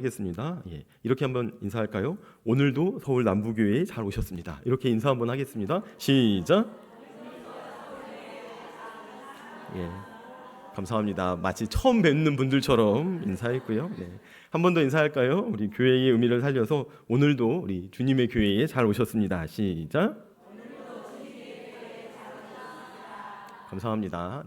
하겠습니다. 이렇게 한번 인사할까요? 오늘도 서울 남부교회에 잘 오셨습니다. 이렇게 인사 한번 하겠습니다. 시작. 감사합니다. 마치 처음 뵙는 분들처럼 인사했고요. 한 번 더 인사할까요? 우리 교회의 의미를 살려서 오늘도 우리 주님의 교회에 잘 오셨습니다. 시작. 감사합니다.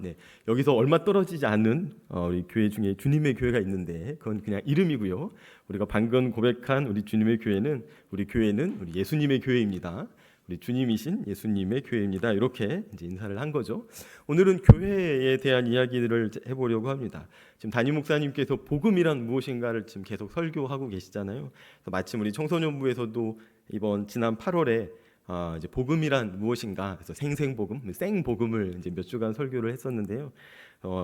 여기서 얼마 떨어지지 않는 우리 교회 중에 주님의 교회가 있는데 그건 그냥 이름이고요. 우리가 방금 고백한 우리 주님의 교회는 우리 예수님의 교회입니다. 우리 주님이신 예수님의 교회입니다. 이렇게 이제 인사를 한 거죠. 오늘은 교회에 대한 이야기를 해보려고 합니다. 지금 담임 목사님께서 복음이란 무엇인가를 지금 계속 설교하고 계시잖아요. 마침 우리 청소년부에서도 지난 8월에 이제 복음이란 무엇인가, 그래서 생생복음, 생복음을 이제 몇 주간 설교를 했었는데요.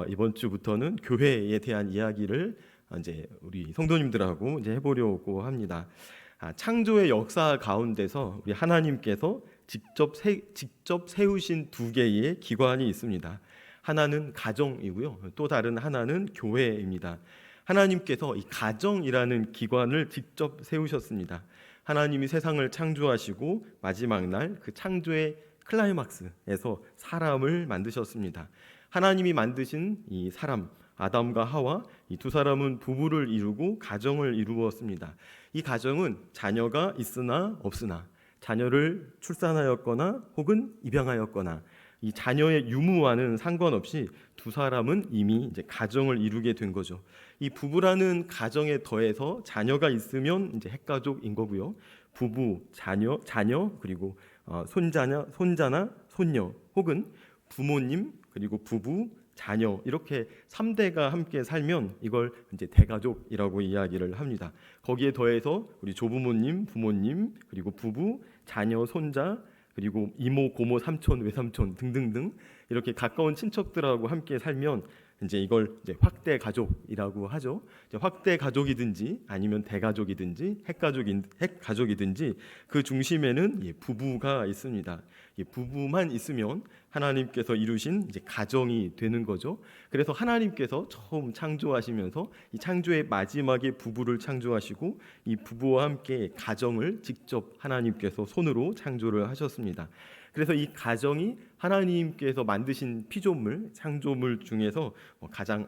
이번 주부터는 교회에 대한 이야기를 이제 우리 성도님들하고 이제 해보려고 합니다. 창조의 역사 가운데서 우리 하나님께서 직접 세우신 두 개의 기관이 있습니다. 하나는 가정이고요, 또 다른 하나는 교회입니다. 하나님께서 이 가정이라는 기관을 직접 세우셨습니다. 하나님이 세상을 창조하시고 마지막 날 그 창조의 클라이막스에서 사람을 만드셨습니다. 하나님이 만드신 이 사람 아담과 하와, 이 두 사람은 부부를 이루고 가정을 이루었습니다. 이 가정은 자녀가 있으나 없으나, 자녀를 출산하였거나 혹은 입양하였거나, 이 자녀의 유무와는 상관없이 두 사람은 이미 이제 가정을 이루게 된 거죠. 이 부부라는 가정에 더해서 자녀가 있으면 이제 핵가족인 거고요. 부부, 자녀 그리고 손자나 손녀, 혹은 부모님 그리고 부부, 자녀, 이렇게 3대가 함께 살면 이걸 이제 대가족이라고 이야기를 합니다. 거기에 더해서 우리 조부모님, 부모님, 그리고 부부, 자녀, 손자, 그리고 이모, 고모, 삼촌, 외삼촌 등등등 이렇게 가까운 친척들하고 함께 살면 이제 이걸 이제 확대 가족이라고 하죠. 이제 확대 가족이든지 아니면 대가족이든지 핵가족이든지 그 중심에는 부부가 있습니다. 부부만 있으면 하나님께서 이루신 이제 가정이 되는 거죠. 그래서 하나님께서 처음 창조하시면서 이 창조의 마지막에 부부를 창조하시고 이 부부와 함께 가정을 직접 하나님께서 손으로 창조를 하셨습니다. 그래서 이 가정이 하나님께서 만드신 피조물, 창조물 중에서 가장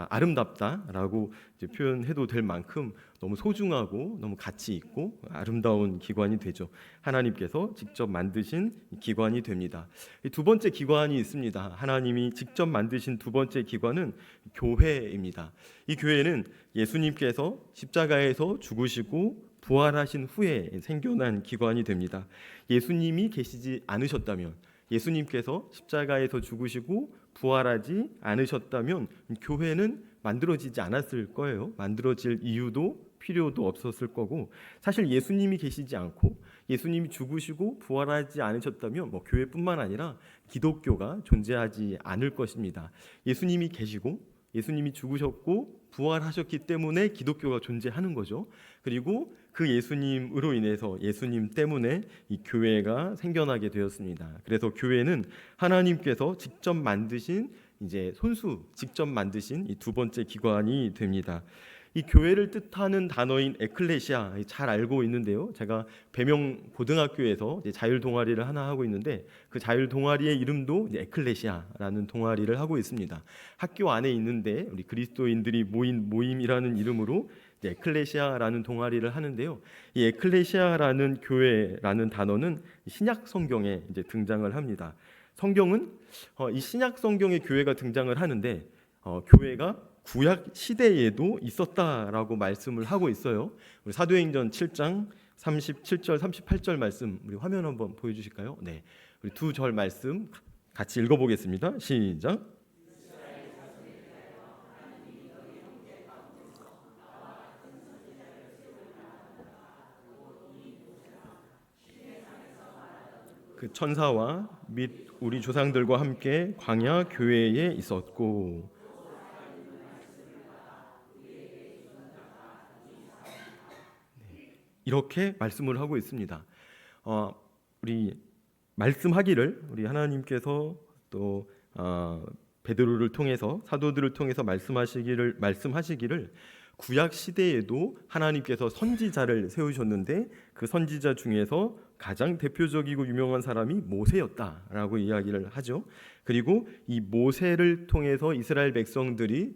아름답다라고 이제 표현해도 될 만큼 너무 소중하고 너무 가치 있고 아름다운 기관이 되죠. 하나님께서 직접 만드신 기관이 됩니다. 두 번째 기관이 있습니다. 하나님이 직접 만드신 두 번째 기관은 교회입니다. 이 교회는 예수님께서 십자가에서 죽으시고 부활하신 후에 생겨난 기관이 됩니다. 예수님이 계시지 않으셨다면, 예수님께서 십자가에서 죽으시고 부활하지 않으셨다면 교회는 만들어지지 않았을 거예요. 만들어질 이유도 필요도 없었을 거고, 사실 예수님이 계시지 않고 예수님이 죽으시고 부활하지 않으셨다면 교회뿐만 아니라 기독교가 존재하지 않을 것입니다. 예수님이 계시고 예수님이 죽으셨고 부활하셨기 때문에 기독교가 존재하는 거죠. 그리고 그 예수님으로 인해서, 예수님 때문에 이 교회가 생겨나게 되었습니다. 그래서 교회는 하나님께서 직접 만드신 직접 만드신 이 두 번째 기관이 됩니다. 이 교회를 뜻하는 단어인 에클레시아, 잘 알고 있는데요. 제가 배명 고등학교에서 자율 동아리를 하나 하고 있는데 그 자율 동아리의 이름도 에클레시아라는 동아리를 하고 있습니다. 학교 안에 있는데 우리 그리스도인들이 모인 모임이라는 이름으로 에클레시아라는 동아리를 하는데요. 이 에클레시아라는 교회라는 단어는 신약 성경에 등장을 합니다. 성경은 이 신약 성경에 교회가 등장을 하는데 교회가 구약 시대에도 있었다라고 말씀을 하고 있어요. 우리 사도행전 7장 37절 38절 말씀 우리 화면 한번 보여주실까요? 우리 두 절 말씀 같이 읽어보겠습니다. 시작. 그 천사와 및 우리 조상들과 함께 광야 교회에 있었고. 이렇게 말씀을 하고 있습니다. 우리 말씀하기를, 우리 하나님께서 또 베드로를 통해서, 사도들을 통해서 말씀하시기를 구약 시대에도 하나님께서 선지자를 세우셨는데 그 선지자 중에서 가장 대표적이고 유명한 사람이 모세였다라고 이야기를 하죠. 그리고 이 모세를 통해서 이스라엘 백성들이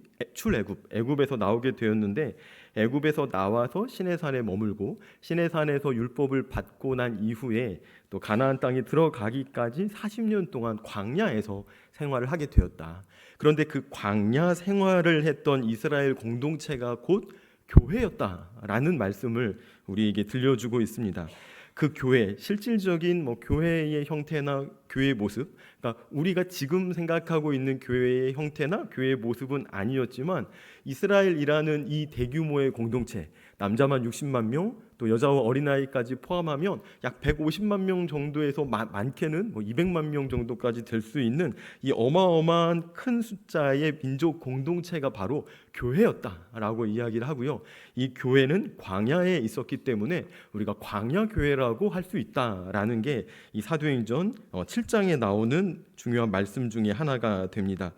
애굽에서 나오게 되었는데, 애굽에서 나와서 시내산에 머물고 시내산에서 율법을 받고 난 이후에 또 가나안 땅에 들어가기까지 40년 동안 광야에서 생활을 하게 되었다. 그런데 그 광야 생활을 했던 이스라엘 공동체가 곧 교회였다라는 말씀을 우리에게 들려주고 있습니다. 그 교회, 실질적인 교회의 형태나 교회의 모습, 그러니까 우리가 지금 생각하고 있는 교회의 형태나 교회의 모습은 아니었지만 이스라엘이라는 이 대규모의 공동체, 남자만 60만 명, 또 여자와 어린아이까지 포함하면 약 150만 명 정도에서 많게는 200만 명 정도까지 될 수 있는 이 어마어마한 큰 숫자의 민족 공동체가 바로 교회였다라고 이야기를 하고요. 이 교회는 광야에 있었기 때문에 우리가 광야 교회라고 할 수 있다라는 게 이 사도행전 7장에 나오는 중요한 말씀 중에 하나가 됩니다.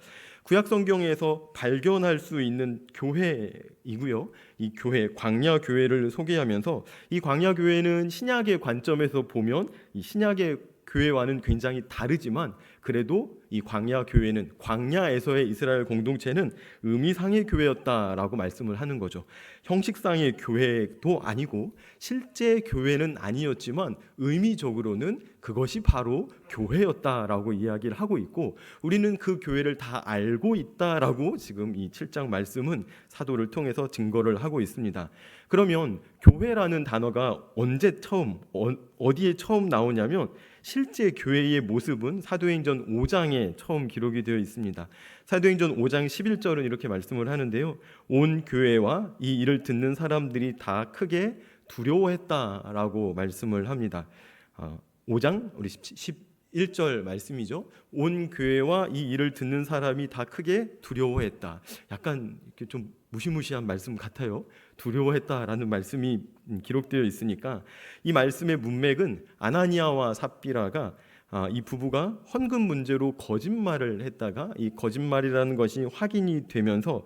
구약 성경에서 발견할 수 있는 교회이고요. 이 교회, 광야 교회를 소개하면서 이 광야 교회는 신약의 관점에서 보면 이 신약의 교회와는 굉장히 다르지만 그래도 이 광야 교회는, 광야에서의 이스라엘 공동체는 의미상의 교회였다라고 말씀을 하는 거죠. 형식상의 교회도 아니고 실제 교회는 아니었지만 의미적으로는 그것이 바로 교회였다라고 이야기를 하고 있고, 우리는 그 교회를 다 알고 있다라고 지금 이 7장 말씀은 사도를 통해서 증거를 하고 있습니다. 그러면 교회라는 단어가 언제 처음, 어디에 처음 나오냐면 실제 교회의 모습은 사도행전 5장에 처음 기록이 되어 있습니다. 사도행전 5장 11절은 이렇게 말씀을 하는데요. 온 교회와 이 일을 듣는 사람들이 다 크게 두려워했다라고 말씀을 합니다. 5장 우리 11절 말씀이죠. 온 교회와 이 일을 듣는 사람이 다 크게 두려워했다. 약간 이렇게 좀 무시무시한 말씀 같아요. 두려워했다라는 말씀이 기록되어 있으니까 이 말씀의 문맥은 아나니아와 삽비라가 이 부부가 헌금 문제로 거짓말을 했다가 이 거짓말이라는 것이 확인이 되면서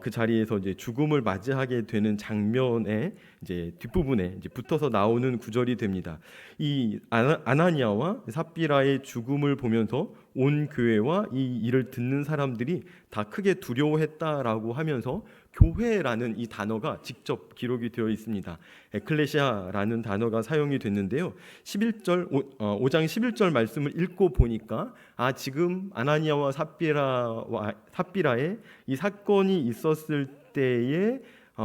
그 자리에서 이제 죽음을 맞이하게 되는 장면에 이제 뒷부분에 이제 붙어서 나오는 구절이 됩니다. 이 아나니아와 삽비라의 죽음을 보면서 온 교회와 이 일을 듣는 사람들이 다 크게 두려워했다라고 하면서 교회라는 이 단어가 직접 기록이 되어 있습니다. 에클레시아라는 단어가 사용이 됐는데요. 5장 11절 말씀을 읽고 보니까 지금 아나니아와 삽비라의 이 사건이 있었을 때의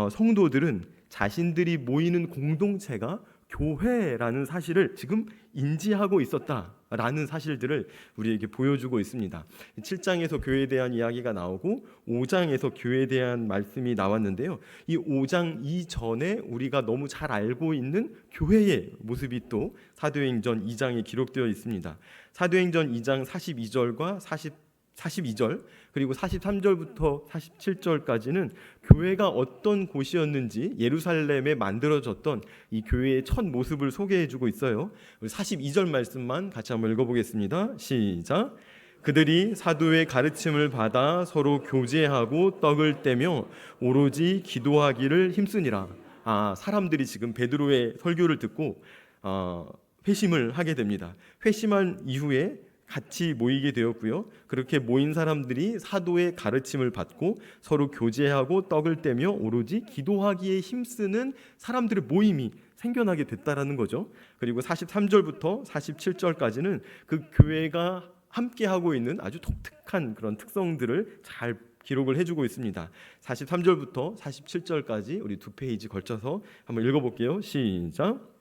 성도들은 자신들이 모이는 공동체가 교회라는 사실을 지금 인지하고 있었다라는 사실들을 우리에게 보여주고 있습니다. 7장에서 교회에 대한 이야기가 나오고 5장에서 교회에 대한 말씀이 나왔는데요. 이 5장 이전에 우리가 너무 잘 알고 있는 교회의 모습이 또 사도행전 2장에 기록되어 있습니다. 사도행전 2장 42절과 42절 그리고 43절부터 47절까지는 교회가 어떤 곳이었는지 예루살렘에 만들어졌던 이 교회의 첫 모습을 소개해주고 있어요. 42절 말씀만 같이 한번 읽어보겠습니다. 시작. 그들이 사도의 가르침을 받아 서로 교제하고 떡을 떼며 오로지 기도하기를 힘쓰니라. 사람들이 지금 베드로의 설교를 듣고 회심을 하게 됩니다. 회심한 이후에 같이 모이게 되었고요. 그렇게 모인 사람들이 사도의 가르침을 받고 서로 교제하고 떡을 떼며 오로지 기도하기에 힘쓰는 사람들의 모임이 생겨나게 됐다라는 거죠. 그리고 43절부터 47절까지는 그 교회가 함께하고 있는 아주 독특한 그런 특성들을 잘 기록을 해주고 있습니다. 43절부터 47절까지 우리 2페이지 걸쳐서 한번 읽어볼게요. 시작.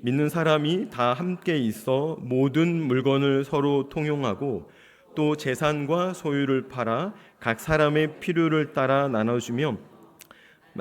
믿는 사람이 다 함께 있어 모든 물건을 서로 통용하고 또 재산과 소유를 팔아 각 사람의 필요를 따라 나눠주며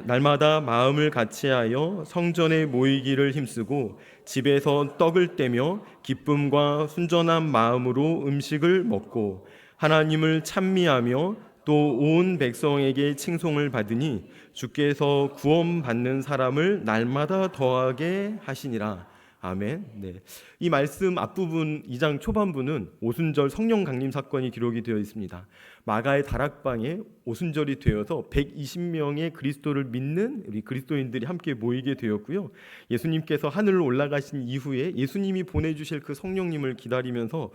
날마다 마음을 같이하여 성전에 모이기를 힘쓰고 집에서 떡을 떼며 기쁨과 순전한 마음으로 음식을 먹고 하나님을 찬미하며 또 온 백성에게 칭송을 받으니 주께서 구원받는 사람을 날마다 더하게 하시니라. 아멘. 네. 이 말씀 앞부분 2장 초반부는 오순절 성령 강림 사건이 기록이 되어 있습니다. 마가의 다락방에 오순절이 되어서 120명의 그리스도를 믿는 우리 그리스도인들이 함께 모이게 되었고요. 예수님께서 하늘로 올라가신 이후에 예수님이 보내주실 그 성령님을 기다리면서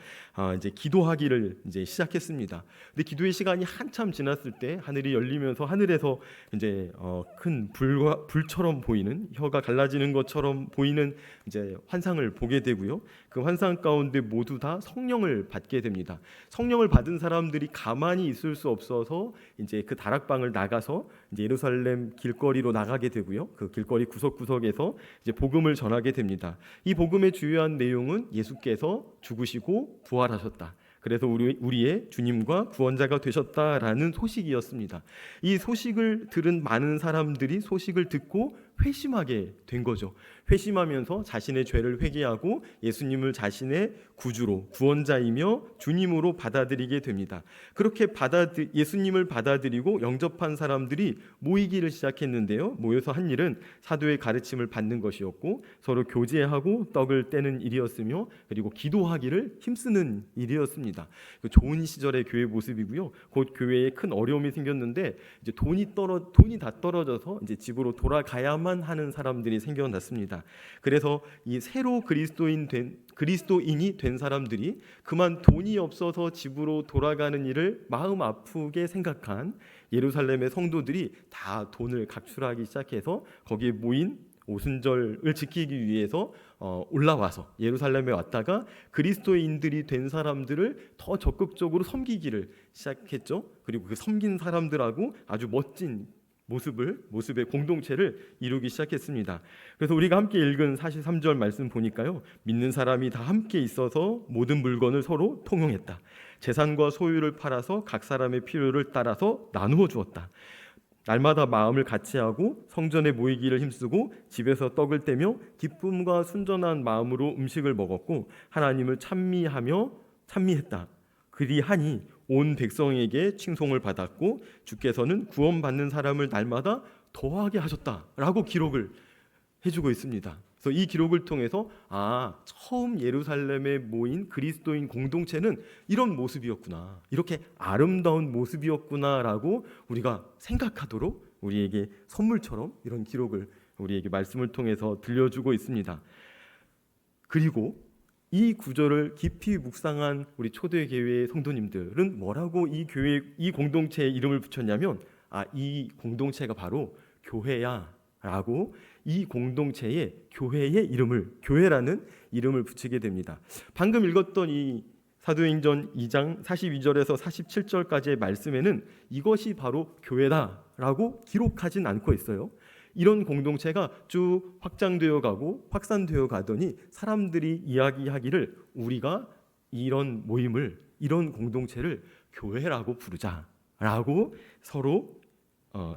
이제 기도하기를 이제 시작했습니다. 근데 기도의 시간이 한참 지났을 때 하늘이 열리면서 하늘에서 이제 큰 불처럼 보이는, 혀가 갈라지는 것처럼 보이는 이제 환상을 보게 되고요. 그 환상 가운데 모두 다 성령을 받게 됩니다. 성령을 받은 사람들이 가만히 있을 수 없어서 이제 그 다락방을 나가서 이제 예루살렘 길거리로 나가게 되고요. 그 길거리 구석구석에서 이제 복음을 전하게 됩니다. 이 복음의 주요한 내용은 예수께서 죽으시고 부활하셨다. 그래서 우리의 주님과 구원자가 되셨다라는 소식이었습니다. 이 소식을 들은 많은 사람들이 소식을 듣고 회심하게 된 거죠. 회심하면서 자신의 죄를 회개하고 예수님을 자신의 구주로, 구원자이며 주님으로 받아들이게 됩니다. 그렇게 예수님을 받아들이고 영접한 사람들이 모이기를 시작했는데요. 모여서 한 일은 사도의 가르침을 받는 것이었고 서로 교제하고 떡을 떼는 일이었으며 그리고 기도하기를 힘쓰는 일이었습니다. 좋은 시절의 교회 모습이고요. 곧 교회에 큰 어려움이 생겼는데 이제 돈이 다 떨어져서 이제 집으로 돌아가야만 하는 사람들이 생겨났습니다. 그래서 이 새로 그리스도인이 된 사람들이 그만 돈이 없어서 집으로 돌아가는 일을 마음 아프게 생각한 예루살렘의 성도들이 다 돈을 각출하기 시작해서 거기에 모인 오순절을 지키기 위해서 올라와서 예루살렘에 왔다가 그리스도인들이 된 사람들을 더 적극적으로 섬기기를 시작했죠. 그리고 그 섬긴 사람들하고 아주 멋진 모습의 공동체를 이루기 시작했습니다. 그래서 우리가 함께 읽은 43절 말씀 보니까요, 믿는 사람이 다 함께 있어서 모든 물건을 서로 통용했다. 재산과 소유를 팔아서 각 사람의 필요를 따라서 나누어 주었다. 날마다 마음을 같이하고 성전에 모이기를 힘쓰고 집에서 떡을 떼며 기쁨과 순전한 마음으로 음식을 먹었고 하나님을 찬미했다. 그리하니 온 백성에게 칭송을 받았고 주께서는 구원받는 사람을 날마다 더하게 하셨다라고 기록을 해주고 있습니다. 그래서 이 기록을 통해서 처음 예루살렘에 모인 그리스도인 공동체는 이런 모습이었구나, 이렇게 아름다운 모습이었구나라고 우리가 생각하도록 우리에게 선물처럼 이런 기록을 우리에게 말씀을 통해서 들려주고 있습니다. 그리고 이 구절을 깊이 묵상한 우리 초대교회의 성도님들은 뭐라고 이 공동체의 이름을 붙였냐면 이 공동체가 바로 교회야 라고 이 공동체의 교회의 이름을, 교회라는 이름을 붙이게 됩니다. 방금 읽었던 이 사도행전 2장 42절에서 47절까지의 말씀에는 이것이 바로 교회다라고 기록하진 않고 있어요. 이런 공동체가 쭉 확장되어 가고 확산되어 가더니 사람들이 이야기하기를 우리가 이런 모임을, 이런 공동체를 교회라고 부르자라고 서로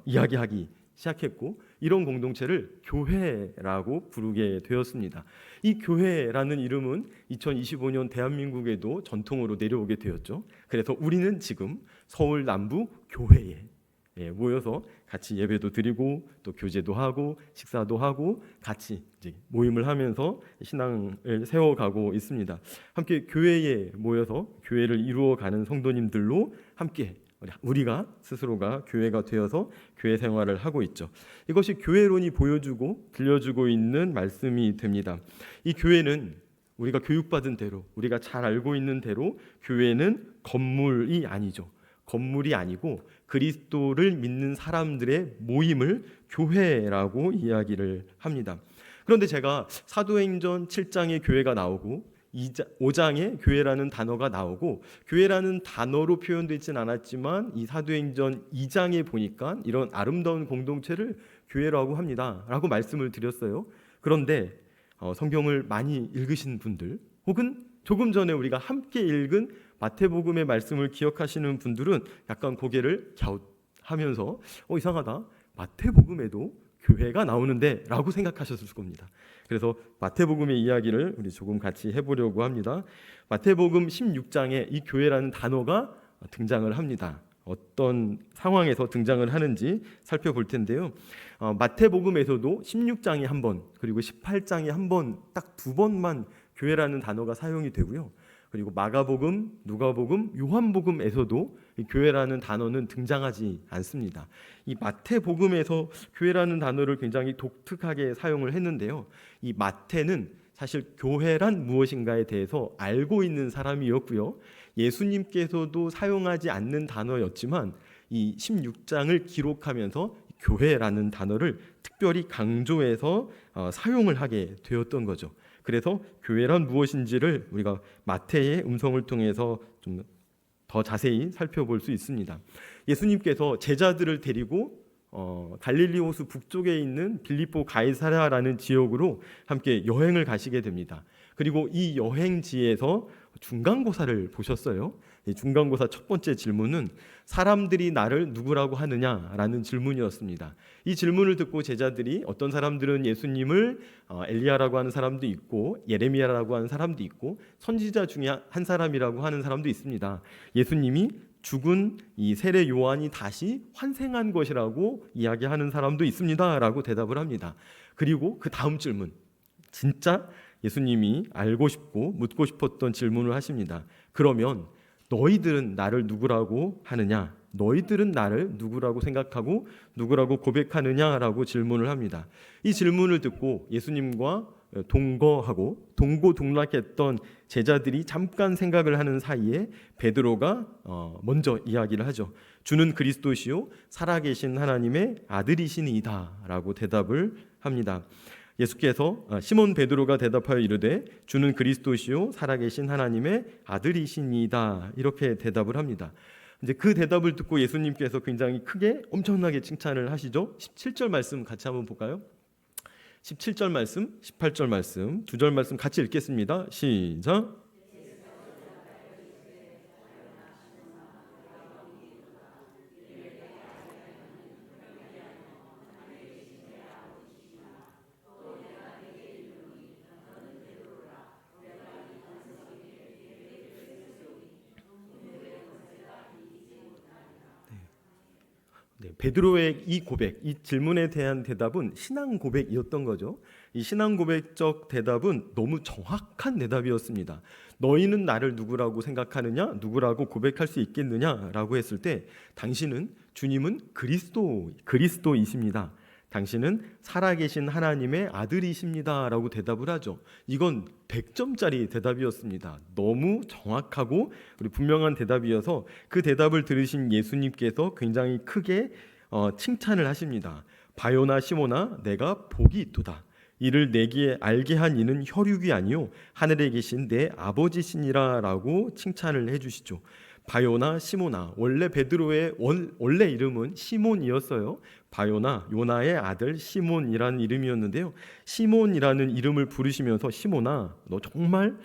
이야기하기 시작했고 이런 공동체를 교회라고 부르게 되었습니다. 이 교회라는 이름은 2025년 대한민국에도 전통으로 내려오게 되었죠. 그래서 우리는 지금 서울 남부 교회에 모여서 같이 예배도 드리고 또 교제도 하고 식사도 하고 같이 이제 모임을 하면서 신앙을 세워가고 있습니다. 함께 교회에 모여서 교회를 이루어가는 성도님들로 함께 우리가 스스로가 교회가 되어서 교회 생활을 하고 있죠. 이것이 교회론이 보여주고 들려주고 있는 말씀이 됩니다. 이 교회는 우리가 교육받은 대로, 우리가 잘 알고 있는 대로 교회는 건물이 아니죠. 건물이 아니고 그리스도를 믿는 사람들의 모임을 교회라고 이야기를 합니다. 그런데 제가 사도행전 7장에 교회가 나오고 5장에 교회라는 단어가 나오고 교회라는 단어로 표현되진 않았지만 이 사도행전 2장에 보니까 이런 아름다운 공동체를 교회라고 합니다 라고 말씀을 드렸어요. 그런데 성경을 많이 읽으신 분들 혹은 조금 전에 우리가 함께 읽은 마태복음의 말씀을 기억하시는 분들은 약간 고개를 갸웃하면서 이상하다, 마태복음에도 교회가 나오는데 라고 생각하셨을 겁니다. 그래서 마태복음의 이야기를 우리 조금 같이 해보려고 합니다. 마태복음 16장에 이 교회라는 단어가 등장을 합니다. 어떤 상황에서 등장을 하는지 살펴볼 텐데요. 마태복음에서도 16장에 한 번, 그리고 18장에 한 번, 딱 두 번만 교회라는 단어가 사용이 되고요. 그리고 마가복음, 누가복음, 요한복음에서도 이 교회라는 단어는 등장하지 않습니다. 이 마태복음에서 교회라는 단어를 굉장히 독특하게 사용을 했는데요. 이 마태는 사실 교회란 무엇인가에 대해서 알고 있는 사람이었고요. 예수님께서도 사용하지 않는 단어였지만 이 16장을 기록하면서 교회라는 단어를 특별히 강조해서 사용을 하게 되었던 거죠. 그래서 교회란 무엇인지를 우리가 마태의 음성을 통해서 좀 더 자세히 살펴볼 수 있습니다. 예수님께서 제자들을 데리고 갈릴리 호수 북쪽에 있는 빌립보 가이사랴라는 지역으로 함께 여행을 가시게 됩니다. 그리고 이 여행지에서 중간고사를 보셨어요. 이 중간고사 첫 번째 질문은 사람들이 나를 누구라고 하느냐라는 질문이었습니다. 이 질문을 듣고 제자들이 어떤 사람들은 예수님을 엘리야라고 하는 사람도 있고 예레미야라고 하는 사람도 있고 선지자 중에 한 사람이라고 하는 사람도 있습니다. 예수님이 죽은 이 세례 요한이 다시 환생한 것이라고 이야기하는 사람도 있습니다라고 대답을 합니다. 그리고 그 다음 질문, 진짜 예수님이 알고 싶고 묻고 싶었던 질문을 하십니다. 그러면 너희들은 나를 누구라고 하느냐? 너희들은 나를 누구라고 생각하고 누구라고 고백하느냐라고 질문을 합니다. 이 질문을 듣고 예수님과 동거하고 동고동락했던 제자들이 잠깐 생각을 하는 사이에 베드로가 먼저 이야기를 하죠. 주는 그리스도시요 살아계신 하나님의 아들이시니이다라고 대답을 합니다. 예수께서 시몬 베드로가 대답하여 이르되 주는 그리스도시요 살아계신 하나님의 아들이시니이다 이렇게 대답을 합니다. 이제 그 대답을 듣고 예수님께서 굉장히 크게 엄청나게 칭찬을 하시죠. 17절 말씀 같이 한번 볼까요? 17절 말씀, 18절 말씀, 두 절 말씀 같이 읽겠습니다. 시작. 베드로의 이 고백, 이 질문에 대한 대답은 신앙 고백이었던 거죠. 이 신앙 고백적 대답은 너무 정확한 대답이었습니다. 너희는 나를 누구라고 생각하느냐? 누구라고 고백할 수 있겠느냐라고 했을 때 당신은 주님은 그리스도이십니다. 당신은 살아계신 하나님의 아들이십니다라고 대답을 하죠. 이건 100점짜리 대답이었습니다. 너무 정확하고 분명한 대답이어서 그 대답을 들으신 예수님께서 굉장히 크게 칭찬을 하십니다. 바요나 시모나 내가 복이 있도다. 이를 내게 알게 한 이는 혈육이 아니요 하늘에 계신 내 아버지시니라라고 칭찬을 해주시죠. 바요나 시모나, 원래 베드로의 원래 이름은 시몬이었어요. 바요나, 요나의 아들 시몬이라는 이름이었는데요. 시몬이라는 이름을 부르시면서 시몬아, 너 정말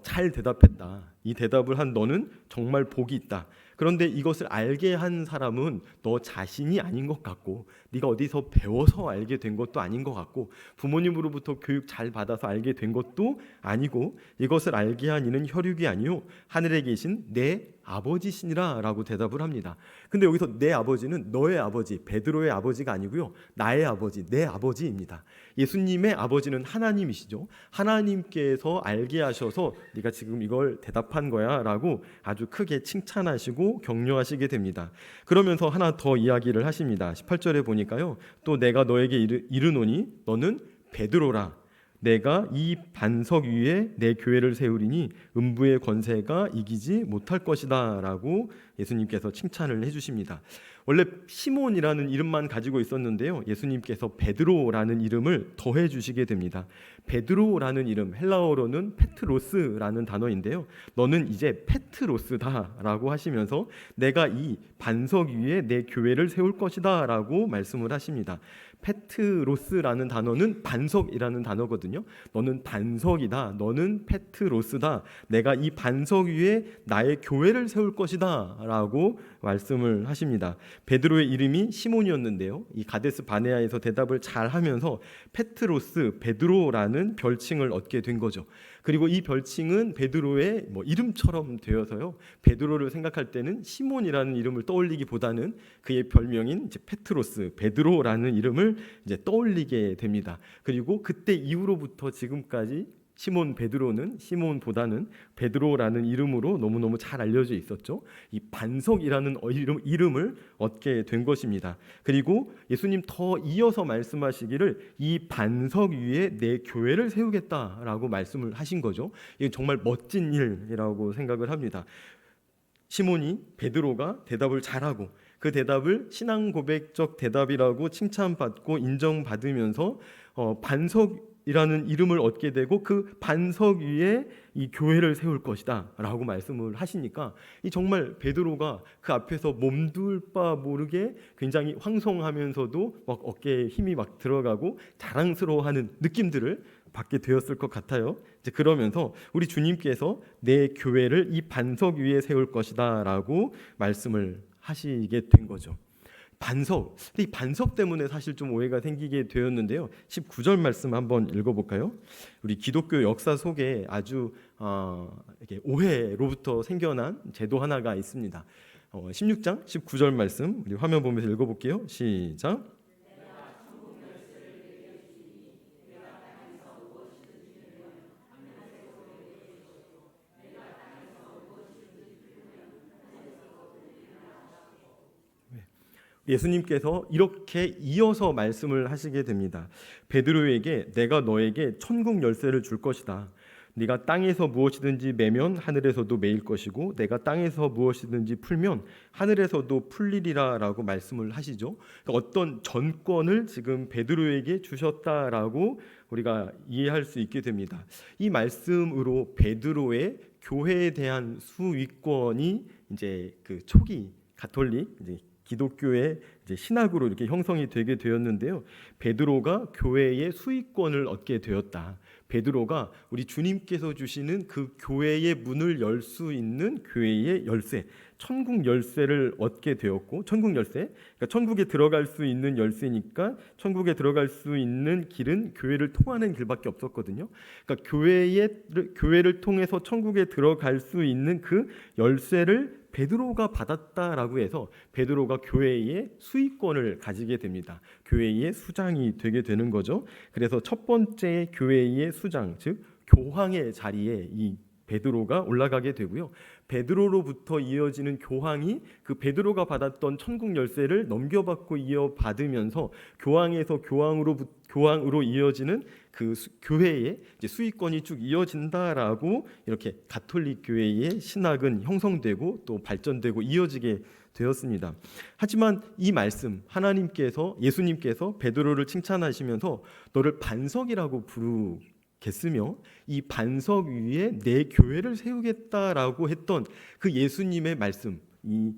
잘 대답했다. 이 대답을 한 너는 정말 복이 있다. 그런데 이것을 알게 한 사람은 너 자신이 아닌 것 같고 네가 어디서 배워서 알게 된 것도 아닌 것 같고 부모님으로부터 교육 잘 받아서 알게 된 것도 아니고 이것을 알게 한 이는 혈육이 아니요 하늘에 계신 내 아버지시니라 라고 대답을 합니다. 근데 여기서 내 아버지는 너의 아버지, 베드로의 아버지가 아니고요, 나의 아버지, 내 아버지입니다. 예수님의 아버지는 하나님이시죠. 하나님께서 알게 하셔서 네가 지금 이걸 대답한 거야 라고 아주 크게 칭찬하시고 격려하시게 됩니다. 그러면서 하나 더 이야기를 하십니다. 18절에 보니까요, 또 내가 너에게 이르노니 너는 베드로라. 내가 이 반석 위에 내 교회를 세우리니 음부의 권세가 이기지 못할 것이다 라고 예수님께서 칭찬을 해주십니다. 원래 시몬이라는 이름만 가지고 있었는데요, 예수님께서 베드로라는 이름을 더해 주시게 됩니다. 베드로라는 이름, 헬라어로는 페트로스라는 단어인데요, 너는 이제 페트로스다 라고 하시면서 내가 이 반석 위에 내 교회를 세울 것이다 라고 말씀을 하십니다. 페트로스라는 단어는 반석이라는 단어거든요. 너는 반석이다. 너는 페트로스다. 내가 이 반석 위에 나의 교회를 세울 것이다 라고 말씀을 하십니다. 베드로의 이름이 시몬이었는데요, 이 가데스 바네아에서 대답을 잘 하면서 페트로스, 베드로라는 별칭을 얻게 된 거죠. 그리고 이 별칭은 베드로의 이름처럼 되어서요. 베드로를 생각할 때는 시몬이라는 이름을 떠올리기보다는 그의 별명인 이제 페트로스, 베드로라는 이름을 이제 떠올리게 됩니다. 그리고 그때 이후로부터 지금까지 시몬 베드로는 시몬보다는 베드로라는 이름으로 너무너무 잘 알려져 있었죠. 이 반석이라는 이름을 얻게 된 것입니다. 그리고 예수님 더 이어서 말씀하시기를 이 반석 위에 내 교회를 세우겠다라고 말씀을 하신 거죠. 이게 정말 멋진 일이라고 생각을 합니다. 시몬이 베드로가 대답을 잘하고 그 대답을 신앙 고백적 대답이라고 칭찬받고 인정받으면서 반석이라는 이름을 얻게 되고 그 반석 위에 이 교회를 세울 것이다 라고 말씀을 하시니까 이 정말 베드로가 그 앞에서 몸둘 바 모르게 굉장히 황송하면서도 막 어깨에 힘이 막 들어가고 자랑스러워하는 느낌들을 받게 되었을 것 같아요. 이제 그러면서 우리 주님께서 내 교회를 이 반석 위에 세울 것이다 라고 말씀을 하시게 된 거죠. 반석. 근데 이 반석 때문에 사실 좀 오해가 생기게 되었는데요. 19절 말씀 한번 읽어볼까요? 우리 기독교 역사 속에 아주 이렇게 오해로부터 생겨난 제도 하나가 있습니다. 16장 19절 말씀 우리 화면 보면서 읽어볼게요. 시작. 예수님께서 이렇게 이어서 말씀을 하시게 됩니다. 베드로에게 내가 너에게 천국 열쇠를 줄 것이다. 네가 땅에서 무엇이든지 매면 하늘에서도 매일 것이고 내가 땅에서 무엇이든지 풀면 하늘에서도 풀리리라 라고 말씀을 하시죠. 그러니까 어떤 전권을 지금 베드로에게 주셨다라고 우리가 이해할 수 있게 됩니다. 이 말씀으로 베드로의 교회에 대한 수위권이 이제 그 초기 가톨릭 이제 기독교의 이제 신학으로 이렇게 형성이 되게 되었는데요. 베드로가 교회의 수익권을 얻게 되었다. 베드로가 우리 주님께서 주시는 그 교회의 문을 열 수 있는 교회의 열쇠, 천국 열쇠를 얻게 되었고, 천국 열쇠, 그러니까 천국에 들어갈 수 있는 열쇠니까 천국에 들어갈 수 있는 길은 교회를 통하는 길밖에 없었거든요. 그러니까 교회를 통해서 천국에 들어갈 수 있는 그 열쇠를 베드로가 받았다라고 해서 베드로가 교회의 수익권을 가지게 됩니다. 교회의 수장이 되게 되는 거죠. 그래서 첫 번째 교회의 수장, 즉 교황의 자리에 이 베드로가 올라가게 되고요. 베드로로부터 이어지는 교황이 그 베드로가 받았던 천국 열쇠를 넘겨받고 이어받으면서 교황에서 교황으로 이어지는 그 교회의 이제 수익권이 쭉 이어진다라고 이렇게 가톨릭 교회의 신학은 형성되고 또 발전되고 이어지게 되었습니다. 하지만 이 말씀 예수님께서 베드로를 칭찬하시면서 너를 반석이라고 겠으며 이 반석 위에 내 교회를 세우겠다라고 했던 그 예수님의 말씀, 이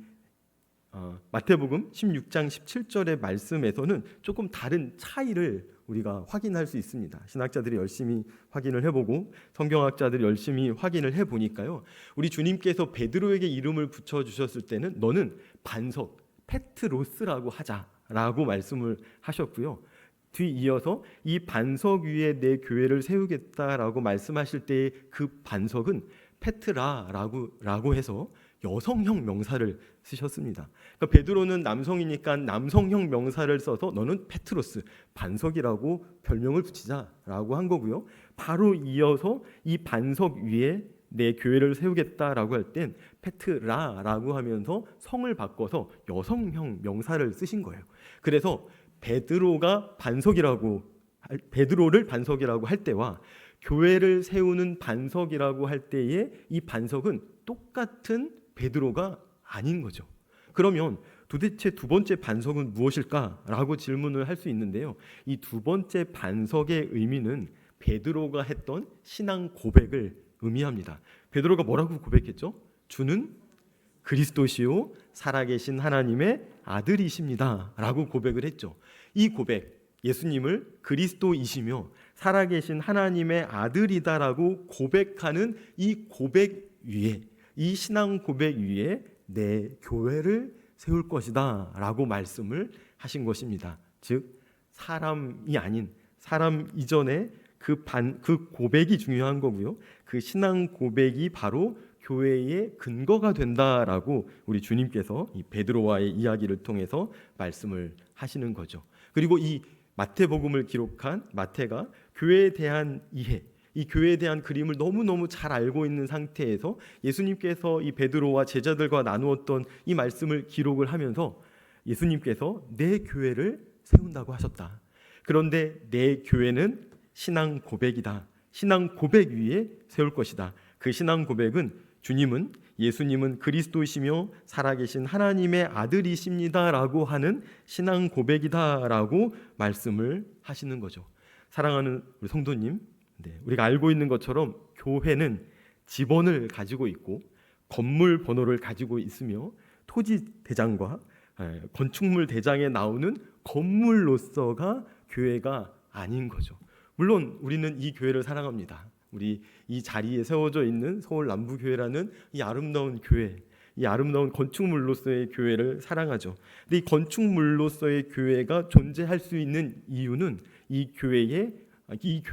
마태복음 16장 17절의 말씀에서는 조금 다른 차이를 우리가 확인할 수 있습니다. 신학자들이 열심히 확인을 해보고 성경학자들이 열심히 확인을 해보니까요. 우리 주님께서 베드로에게 이름을 붙여주셨을 때는 너는 반석, 페트로스라고 하자라고 말씀을 하셨고요. 뒤이어서 이 반석 위에 내 교회를 세우겠다라고 말씀하실 때의 그 반석은 페트라라고 해서 여성형 명사를 쓰셨습니다. 그러니까 베드로는 남성이니까 남성형 명사를 써서 너는 페트로스, 반석이라고 별명을 붙이자라고 한 거고요. 바로 이어서 이 반석 위에 내 교회를 세우겠다라고 할 땐 페트라라고 하면서 성을 바꿔서 여성형 명사를 쓰신 거예요. 그래서 베드로를 반석이라고 할 때와 교회를 세우는 반석이라고 할 때의 이 반석은 똑같은 베드로가 아닌 거죠. 그러면 도대체 두 번째 반석은 무엇일까라고 질문을 할 수 있는데요. 이 두 번째 반석의 의미는 베드로가 했던 신앙 고백을 의미합니다. 베드로가 뭐라고 고백했죠? 주는 그리스도시요 살아계신 하나님의 아들이십니다 라고 고백을 했죠. 이 고백, 예수님을 그리스도이시며 살아계신 하나님의 아들이다라고 고백하는 이 고백 위에, 이 신앙 고백 위에 내 교회를 세울 것이다 라고 말씀을 하신 것입니다. 즉 사람이 아닌, 사람 이전에 그 고백이 중요한 거고요. 그 신앙 고백이 바로 교회의 근거가 된다라고 우리 주님께서 이 베드로와의 이야기를 통해서 말씀을 하시는 거죠. 그리고 이 마태복음을 기록한 마태가 교회에 대한 이해, 이 교회에 대한 그림을 너무너무 잘 알고 있는 상태에서 예수님께서 이 베드로와 제자들과 나누었던 이 말씀을 기록을 하면서 예수님께서 내 교회를 세운다고 하셨다. 그런데 내 교회는 신앙 고백이다. 신앙 고백 위에 세울 것이다. 그 신앙 고백은 예수님은 그리스도이시며 살아계신 하나님의 아들이십니다라고 하는 신앙 고백이다라고 말씀을 하시는 거죠. 사랑하는 우리 성도님, 우리가 알고 있는 것처럼 교회는 지번을 가지고 있고 건물 번호를 가지고 있으며 토지 대장과 건축물 대장에 나오는 건물로서가 교회가 아닌 거죠. 물론 우리는 이 교회를 사랑합니다. 우리 이 자리에 세워져 있는 서울 남부교회라는 이 아름다운 교회, 이 아름다운 건축물로서의 교회를 사랑하죠. 근데 이 건축물로서의 교회가 존재할 수 있는 이유는 우리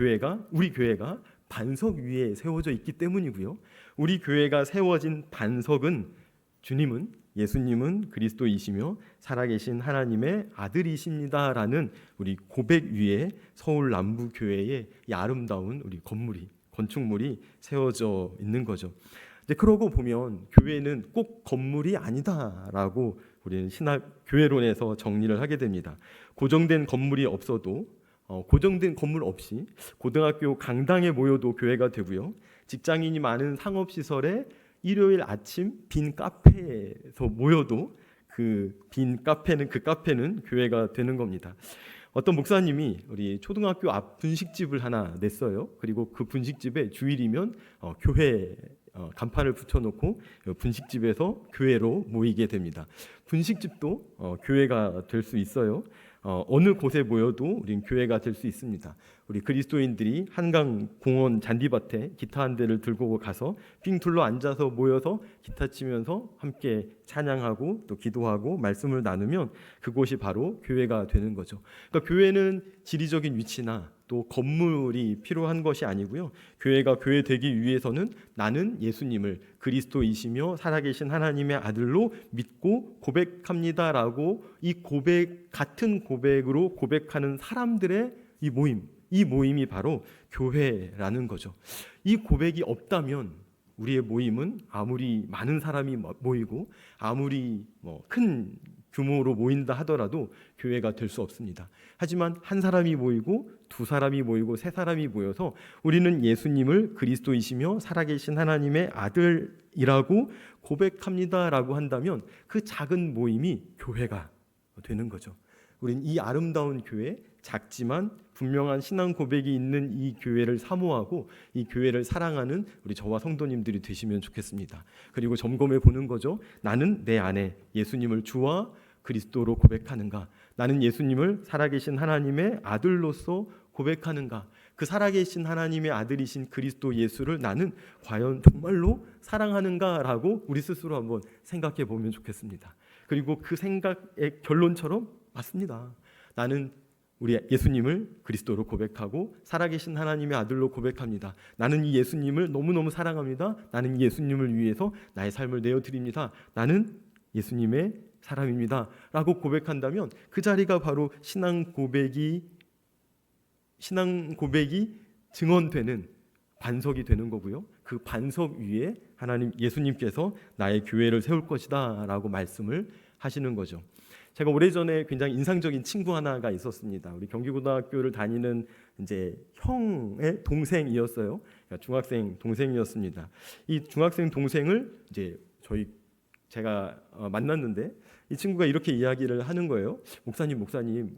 교회가 반석 위에 세워져 있기 때문이고요. 우리 교회가 세워진 반석은 예수님은 그리스도이시며 살아계신 하나님의 아들이십니다라는 우리 고백 위에 서울 남부교회의 이 아름다운 우리 건축물이 세워져 있는 거죠. 이제 그러고 보면 교회는 꼭 건물이 아니다라고 우리는 교회론에서 정리를 하게 됩니다. 고정된 건물이 없어도 고정된 건물 없이 고등학교 강당에 모여도 교회가 되고요. 직장인이 많은 상업시설에 일요일 아침 빈 카페에서 모여도 그 카페는 교회가 되는 겁니다. 어떤 목사님이 우리 초등학교 앞 분식집을 하나 냈어요. 그리고 그 분식집에 주일이면 교회 간판을 붙여놓고 분식집에서 교회로 모이게 됩니다. 분식집도 교회가 될 수 있어요. 어느 곳에 모여도 우린 교회가 될 수 있습니다. 우리 그리스도인들이 한강 공원 잔디밭에 기타 한 대를 들고 가서 빙 둘러 앉아서 모여서 기타 치면서 함께 찬양하고 또 기도하고 말씀을 나누면 그곳이 바로 교회가 되는 거죠. 그러니까 교회는 지리적인 위치나 또 건물이 필요한 것이 아니고요. 교회가 교회 되기 위해서는 나는 예수님을 그리스도이시며 살아계신 하나님의 아들로 믿고 고백합니다라고 같은 고백으로 고백하는 사람들의 이 모임이 바로 교회라는 거죠. 이 고백이 없다면 우리의 모임은 아무리 많은 사람이 모이고 아무리 큰 규모로 모인다 하더라도 교회가 될 수 없습니다. 하지만 한 사람이 모이고 두 사람이 모이고 세 사람이 모여서 우리는 예수님을 그리스도이시며 살아계신 하나님의 아들이라고 고백합니다라고 한다면 그 작은 모임이 교회가 되는 거죠. 우리는 이 아름다운 교회, 작지만 분명한 신앙 고백이 있는 이 교회를 사모하고 이 교회를 사랑하는 우리 저와 성도님들이 되시면 좋겠습니다. 그리고 점검해 보는 거죠. 나는 내 안에 예수님을 주와 그리스도로 고백하는가? 나는 예수님을 살아계신 하나님의 아들로서 고백하는가? 그 살아계신 하나님의 아들이신 그리스도 예수를 나는 과연 정말로 사랑하는가라고 우리 스스로 한번 생각해 보면 좋겠습니다. 그리고 그 생각의 결론처럼 맞습니다. 나는 우리 예수님을 그리스도로 고백하고 살아계신 하나님의 아들로 고백합니다. 나는 이 예수님을 너무너무 사랑합니다. 나는 이 예수님을 위해서 나의 삶을 내어드립니다. 나는 예수님의 사람입니다. 라고 고백한다면 그 자리가 바로 신앙 고백이 증언되는 반석이 되는 거고요. 그 반석 위에 예수님께서 나의 교회를 세울 것이다 라고 말씀을 하시는 거죠. 제가 오래전에 굉장히 인상적인 친구 하나가 있었습니다. 우리 경기고등학교를 다니는 이제 형의 동생이었어요. 그러니까 중학생 동생이었습니다. 이 중학생 동생을 이제 제가 만났는데 이 친구가 이렇게 이야기를 하는 거예요. 목사님,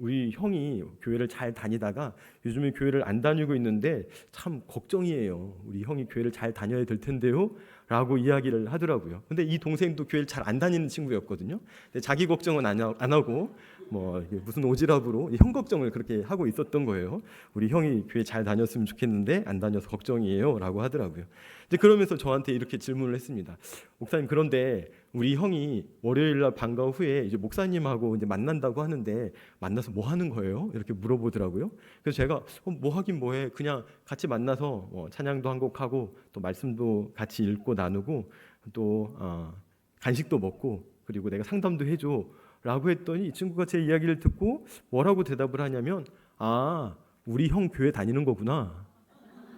우리 형이 교회를 잘 다니다가 요즘에 교회를 안 다니고 있는데 참 걱정이에요. 우리 형이 교회를 잘 다녀야 될 텐데요. 라고 이야기를 하더라고요. 근데 이 동생도 교회를 잘 안 다니는 친구였거든요. 근데 자기 걱정은 안 하고 무슨 오지랖으로 형 걱정을 그렇게 하고 있었던 거예요. 우리 형이 교회 잘 다녔으면 좋겠는데 안 다녀서 걱정이에요. 라고 하더라고요. 이제 그러면서 저한테 이렇게 질문을 했습니다. 목사님, 그런데 우리 형이 월요일 날 방과 후에 이제 목사님하고 이제 만난다고 하는데 만나서 뭐 하는 거예요? 이렇게 물어보더라고요. 그래서 제가 뭐 하긴 뭐해, 그냥 같이 만나서 찬양도 한 곡 하고 또 말씀도 같이 읽고 나누고 또 간식도 먹고 그리고 내가 상담도 해줘라고 했더니 이 친구가 제 이야기를 듣고 뭐라고 대답을 하냐면 우리 형 교회 다니는 거구나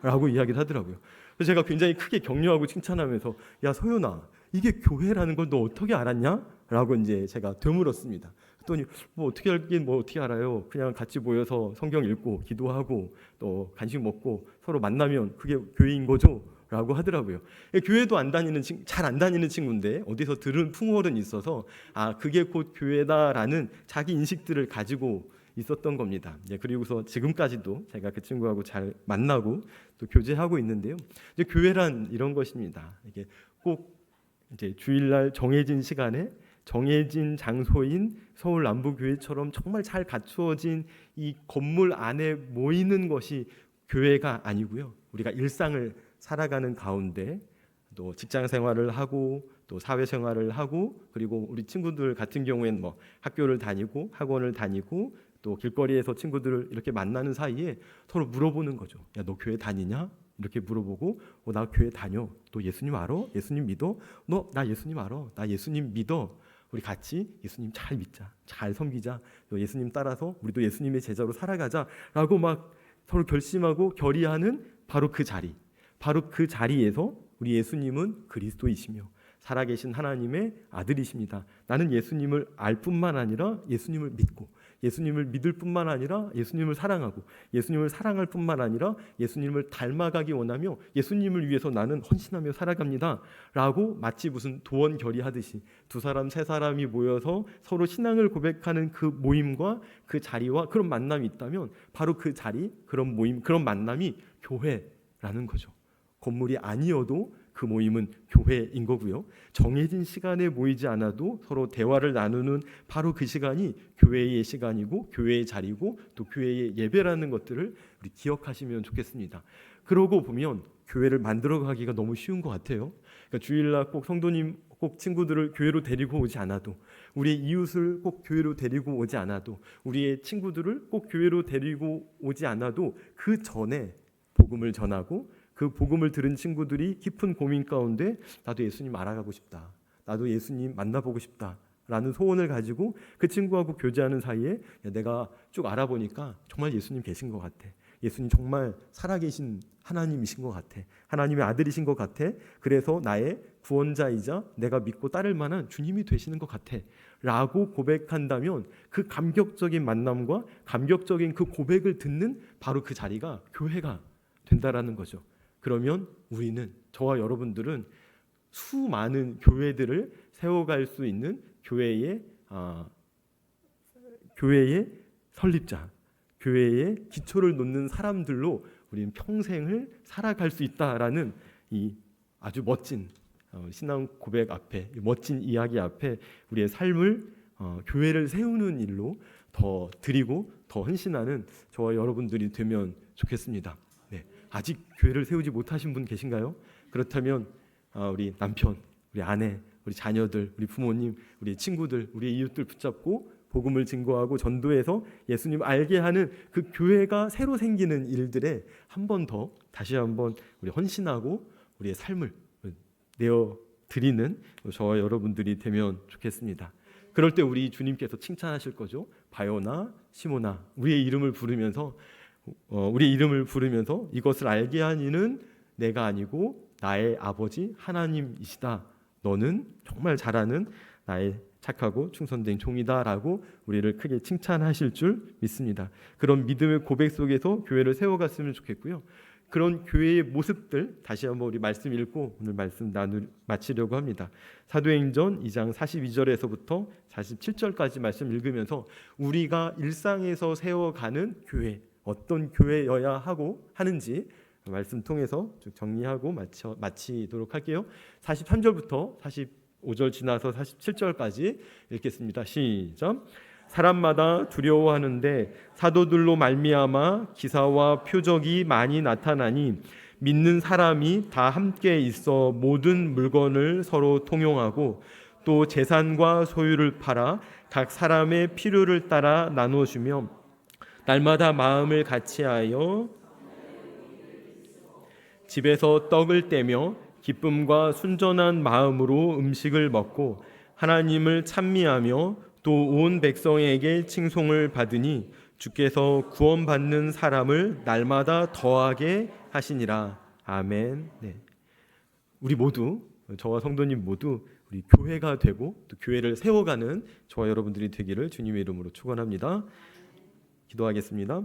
라고 이야기를 하더라고요. 그래서 제가 굉장히 크게 격려하고 칭찬하면서 야 소연아, 이게 교회라는 걸 너 어떻게 알았냐? 라고 이제 제가 되물었습니다. 그랬더니 뭐 어떻게 알긴 뭐 어떻게 알아요? 그냥 같이 모여서 성경 읽고 기도하고 또 간식 먹고 서로 만나면 그게 교회인 거죠? 라고 하더라고요. 교회도 잘 안 다니는 친구인데 어디서 들은 풍월은 있어서 그게 곧 교회다라는 자기 인식들을 가지고 있었던 겁니다. 그리고서 지금까지도 제가 그 친구하고 잘 만나고 또 교제하고 있는데요. 이제 교회란 이런 것입니다. 이게 꼭 이제 주일날 정해진 시간에 정해진 장소인 서울 남부교회처럼 정말 잘 갖추어진 이 건물 안에 모이는 것이 교회가 아니고요. 우리가 일상을 살아가는 가운데 또 직장 생활을 하고 또 사회 생활을 하고 그리고 우리 친구들 같은 경우에는 뭐 학교를 다니고 학원을 다니고 또 길거리에서 친구들을 이렇게 만나는 사이에 서로 물어보는 거죠. 야, 너 교회 다니냐? 이렇게 물어보고 나 교회 다녀. 너 예수님 알아? 예수님 믿어? 너 나 예수님 알아? 나 예수님 믿어. 우리 같이 예수님 잘 믿자. 잘 섬기자. 예수님 따라서 우리도 예수님의 제자로 살아가자라고 막 서로 결심하고 결의하는 바로 그 자리. 바로 그 자리에서 우리 예수님은 그리스도이시며 살아계신 하나님의 아들이십니다. 나는 예수님을 알 뿐만 아니라 예수님을 믿고 예수님을 믿을 뿐만 아니라 예수님을 사랑하고 예수님을 사랑할 뿐만 아니라 예수님을 닮아가기 원하며 예수님을 위해서 나는 헌신하며 살아갑니다 라고 마치 무슨 도원 결의하듯이 두 사람 세 사람이 모여서 서로 신앙을 고백하는 그 모임과 그 자리와 그런 만남이 있다면 바로 그 자리, 그런 모임, 그런 만남이 교회라는 거죠. 건물이 아니어도 그 모임은 교회인 거고요. 정해진 시간에 모이지 않아도 서로 대화를 나누는 바로 그 시간이 교회의 시간이고 교회의 자리고 또 교회의 예배라는 것들을 우리 기억하시면 좋겠습니다. 그러고 보면 교회를 만들어가기가 너무 쉬운 것 같아요. 그러니까 주일날 꼭 성도님, 꼭 친구들을 교회로 데리고 오지 않아도 우리의 이웃을 꼭 교회로 데리고 오지 않아도 우리의 친구들을 꼭 교회로 데리고 오지 않아도 그 전에 복음을 전하고 그 복음을 들은 친구들이 깊은 고민 가운데 나도 예수님 알아가고 싶다. 나도 예수님 만나보고 싶다. 라는 소원을 가지고 그 친구하고 교제하는 사이에 내가 쭉 알아보니까 정말 예수님 계신 것 같아. 예수님 정말 살아계신 하나님이신 것 같아. 하나님의 아들이신 것 같아. 그래서 나의 구원자이자 내가 믿고 따를 만한 주님이 되시는 것 같아. 라고 고백한다면 그 감격적인 만남과 감격적인 그 고백을 듣는 바로 그 자리가 교회가 된다라는 거죠. 그러면 우리는, 저와 여러분들은 수많은 교회들을 세워갈 수 있는 교회의 설립자, 교회의 기초를 놓는 사람들로 우리는 평생을 살아갈 수 있다라는 이 아주 멋진 신앙 고백 앞에, 멋진 이야기 앞에 우리의 삶을 교회를 세우는 일로 더 드리고 더 헌신하는 저와 여러분들이 되면 좋겠습니다. 아직 교회를 세우지 못하신 분 계신가요? 그렇다면 우리 남편, 우리 아내, 우리 자녀들, 우리 부모님, 우리 친구들, 우리 이웃들 붙잡고 복음을 증거하고 전도해서 예수님 알게 하는 그 교회가 새로 생기는 일들에 한 번 더 다시 한번 우리 헌신하고 우리의 삶을 내어 드리는 저와 여러분들이 되면 좋겠습니다. 그럴 때 우리 주님께서 칭찬하실 거죠. 바요나 시모나, 우리의 이름을 부르면서 이것을 알게 한 이는 내가 아니고 나의 아버지 하나님이시다. 너는 정말 잘하는 나의 착하고 충성된 종이다라고 우리를 크게 칭찬하실 줄 믿습니다. 그런 믿음의 고백 속에서 교회를 세워갔으면 좋겠고요. 그런 교회의 모습들 다시 한번 우리 말씀 읽고 오늘 말씀 마치려고 합니다. 사도행전 2장 42절에서부터 47절까지 말씀 읽으면서 우리가 일상에서 세워가는 교회, 어떤 교회여야 하는지 말씀 통해서 쭉 정리하고 마치도록 할게요. 43절부터 45절 지나서 47절까지 읽겠습니다. 시작. 사람마다 두려워하는데 사도들로 말미암아 기사와 표적이 많이 나타나니 믿는 사람이 다 함께 있어 모든 물건을 서로 통용하고 또 재산과 소유를 팔아 각 사람의 필요를 따라 나누어 주며 날마다 마음을 같이하여 집에서 떡을 떼며 기쁨과 순전한 마음으로 음식을 먹고 하나님을 찬미하며 또 온 백성에게 칭송을 받으니 주께서 구원받는 사람을 날마다 더하게 하시니라. 아멘. 네. 우리 모두, 저와 성도님 모두 우리 교회가 되고 또 교회를 세워가는 저와 여러분들이 되기를 주님의 이름으로 축원합니다. 기도하겠습니다.